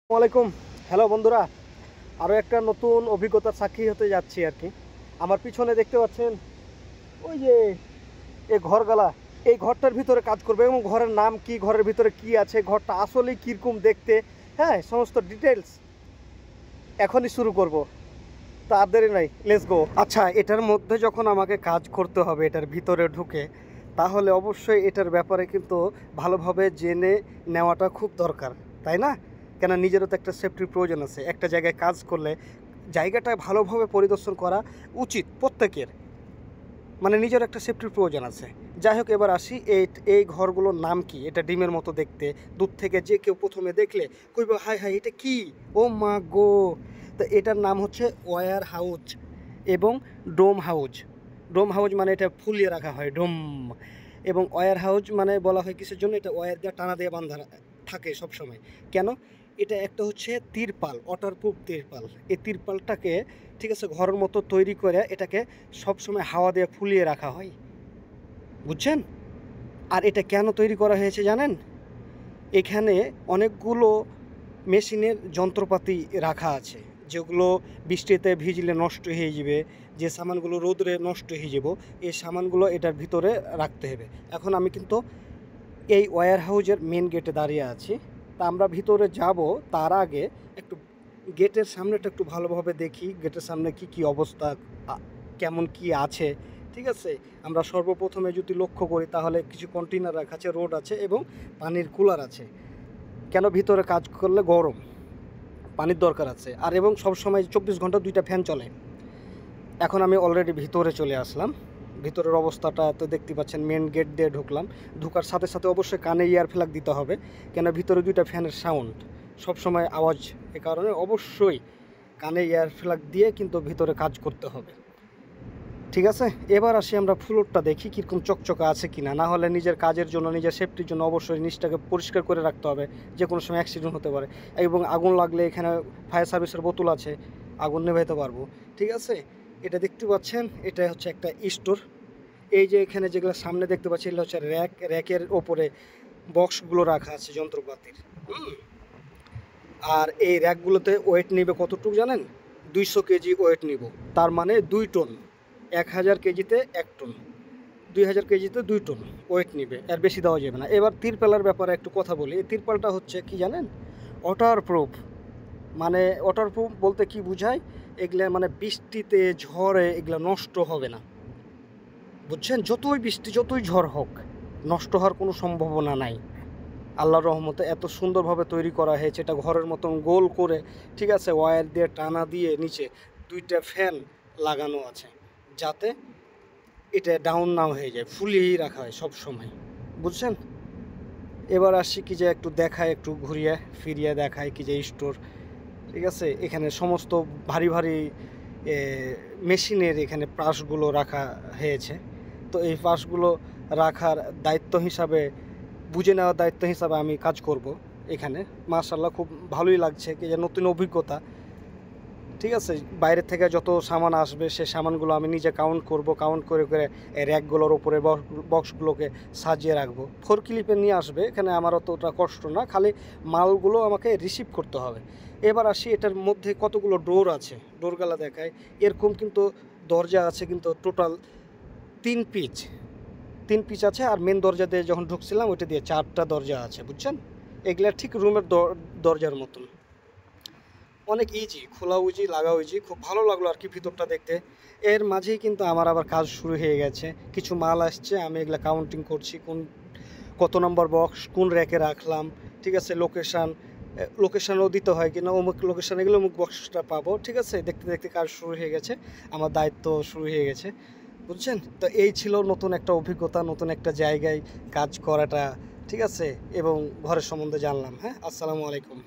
আসসালামাইকুম। হ্যালো বন্ধুরা, আরও একটা নতুন অভিজ্ঞতার সাক্ষী হতে যাচ্ছি আর কি। আমার পিছনে দেখতে পাচ্ছেন ওই যে এই ঘরগালা, এই ঘরটার ভিতরে কাজ করবে এবং ঘরের নাম কি, ঘরের ভিতরে কি আছে, ঘরটা আসলেই কীরকম দেখতে, হ্যাঁ সমস্ত ডিটেলস এখনই শুরু করব। তার দেরি নাই, লেটস গো। আচ্ছা, এটার মধ্যে যখন আমাকে কাজ করতে হবে এটার ভিতরে ঢুকে, তাহলে অবশ্যই এটার ব্যাপারে কিন্তু ভালোভাবে জেনে নেওয়াটা খুব দরকার, তাই না? কেন, নিজেরও তো একটা সেফটির প্রয়োজন আছে। একটা জায়গায় কাজ করলে জায়গাটা ভালোভাবে পরিদর্শন করা উচিত প্রত্যেকের, মানে নিজের একটা সেফটির প্রয়োজন আছে। যাই হোক, এবার আসি এই ঘরগুলোর নাম কি। এটা ডিমের মতো দেখতে, দূর থেকে যে কেউ প্রথমে দেখলে কইব হাই হাই এটা কি, ও মা গো। তো এটার নাম হচ্ছে ওয়্যার হাউজ এবং ডোম হাউজ। ডোম হাউজ মানে এটা ফুলিয়ে রাখা হয়, ডোম। এবং ওয়্যার হাউজ মানে বলা হয় কিসের জন্য, এটা ওয়্যার দিয়ে টানা দিয়ে বাঁধা থাকে সবসময়। কেন, এটা একটা হচ্ছে তিরপাল, ওয়াটারপ্রুফ তিরপাল। এই তিরপালটাকে ঠিক আছে ঘরের মতো তৈরি করে এটাকে সবসময় হাওয়া দিয়ে ফুলিয়ে রাখা হয়, বুঝছেন? আর এটা কেন তৈরি করা হয়েছে জানেন? এখানে অনেকগুলো মেশিনের যন্ত্রপাতি রাখা আছে, যেগুলো বৃষ্টিতে ভিজলে নষ্ট হয়ে যাবে, যে সামানগুলো রোদরে নষ্ট হয়ে যাব, এই সামানগুলো এটার ভিতরে রাখতে হবে। এখন আমি কিন্তু এই ওয়্যার হাউজের মেন গেটে দাঁড়িয়ে আছি। তা আমরা ভিতরে যাব, তার আগে একটু গেটের সামনেটা একটু ভালোভাবে দেখি, গেটের সামনে কি কি অবস্থা, কেমন কি আছে। ঠিক আছে, আমরা সর্বপ্রথমে যদি লক্ষ্য করি তাহলে কিছু কন্টেনার রাখা আছে, রোড আছে এবং পানির কুলার আছে। কেন, ভিতরে কাজ করলে গরম, পানির দরকার আছে। আর এবং সবসময় 24 ঘন্টা 2টা ফ্যান চলে। এখন আমি অলরেডি ভিতরে চলে আসলাম। ভিতরের অবস্থাটা তো দেখতে পাচ্ছেন। মেন গেট দিয়ে ঢুকলাম, ঢুকার সাথে সাথে অবশ্যই কানে ইয়ার ফ্লাগ দিতে হবে, কেন ভিতরে 2টা ফ্যানের সাউন্ড সবসময় আওয়াজ, এ কারণে অবশ্যই কানে ইয়ার ফ্লাগ দিয়ে কিন্তু ভিতরে কাজ করতে হবে। ঠিক আছে, এবার আসি আমরা ফ্লোরটা দেখি কীরকম চকচকা আছে কিনা। না হলে নিজের কাজের জন্য, নিজের সেফটির জন্য অবশ্যই নিচটাকে পরিষ্কার করে রাখতে হবে, যে কোনো সময় অ্যাক্সিডেন্ট হতে পারে। এবং আগুন লাগলে এখানে ফায়ার সার্ভিসের বোতল আছে, আগুন নেভাইতে পারবো। ঠিক আছে, এটা দেখতে পাচ্ছেন, এটা হচ্ছে একটা স্টোর। এই যে এখানে যেগুলো সামনে দেখতে পাচ্ছি, এগুলো হচ্ছে র্যাক। র্যাকের ওপরে বক্সগুলো রাখা আছে যন্ত্রপাতির। আর এই র্যাকগুলোতে ওয়েট নেবে কতটুকু জানেন? 200 কেজি ওয়েট নিব, তার মানে 2 টন। 1000 কেজিতে 1 টন, 2000 কেজিতে 2 টন ওয়েট নিবে, এর বেশি দেওয়া যাবে না। এবার তিরপালের ব্যাপারে একটু কথা বলি। এই তিরপালটা হচ্ছে কি জানেন? ওয়াটারপ্রুফ। মানে ওয়াটারপ্রুফ বলতে কি বোঝায়? এগুলা মানে বৃষ্টিতে ঝড়ে এগুলা নষ্ট হবে না, বুঝছেন? যতই বৃষ্টি যতই ঝড় হোক, নষ্ট হওয়ার কোনো সম্ভাবনা নাই। আল্লাহর রহমতে এত সুন্দরভাবে তৈরি করা হয়েছে, এটা ঘরের মতন গোল করে। ঠিক আছে, ওয়্যার দিয়ে টানা দিয়ে নিচে 2টা ফ্যান লাগানো আছে, যাতে এটা ডাউন না হয়ে যায়, ফুলিয়েই রাখা হয় সব সময়, বুঝছেন? এবার আসছি কি যে একটু দেখায়, একটু ঘুরিয়ে ফিরিয়ে দেখায় কি যে স্টোর। ঠিক আছে, এখানে সমস্ত ভারী ভারী মেশিনের এখানে পার্টসগুলো রাখা হয়েছে। তো এই পার্টসগুলো রাখার দায়িত্ব হিসাবে, বুঝে নেওয়ার দায়িত্ব হিসাবে আমি কাজ করব এখানে। মাশাআল্লাহ, খুব ভালোই লাগছে কি যে নতুন অভিজ্ঞতা। ঠিক আছে, বাইরে থেকে যত সামান আসবে সে সামানগুলো আমি নিজে কাউন্ট করব, কাউন্ট করে করে র্যাকগুলোর ওপরে বক্সগুলোকে সাজিয়ে রাখবো। 4 ক্লিপে নিয়ে আসবে, এখানে আমার অতটা কষ্ট না, খালি মালগুলো আমাকে রিসিভ করতে হবে। এবার আসি এটার মধ্যে কতগুলো ডোর আছে, ডোরগুলো দেখায়। এরকম কিন্তু দরজা আছে, কিন্তু টোটাল 3 পিচ আছে। আর মেন দরজা দিয়ে যখন ঢুকছিলাম ওইটা দিয়ে 4টা দরজা আছে, বুঝছেন? এগুলা ঠিক রুমের দরজার মতন, অনেক ইজি, খোলা উজি, লাগা উজি। খুব ভালো লাগলো আর কি ভিতরটা দেখতে। এর মাঝেই কিন্তু আমার আবার কাজ শুরু হয়ে গেছে। কিছু মাল আসছে, আমি এগুলা কাউন্টিং করছি, কত নম্বর বক্স কোন র্যাকে রাখলাম। ঠিক আছে, লোকেশানও দিতে হয় কিনা, অমুক লোকেশানে গেলে অমুক বক্সটা পাবো। ঠিক আছে, দেখতে দেখতে কাজ শুরু হয়ে গেছে, আমার দায়িত্ব শুরু হয়ে গেছে, বুঝছেন? তো এই ছিল নতুন একটা অভিজ্ঞতা, নতুন একটা জায়গায় কাজ করাটা। ঠিক আছে, এবং ঘরের সম্বন্ধে জানলাম। হ্যাঁ, আসসালামু আলাইকুম।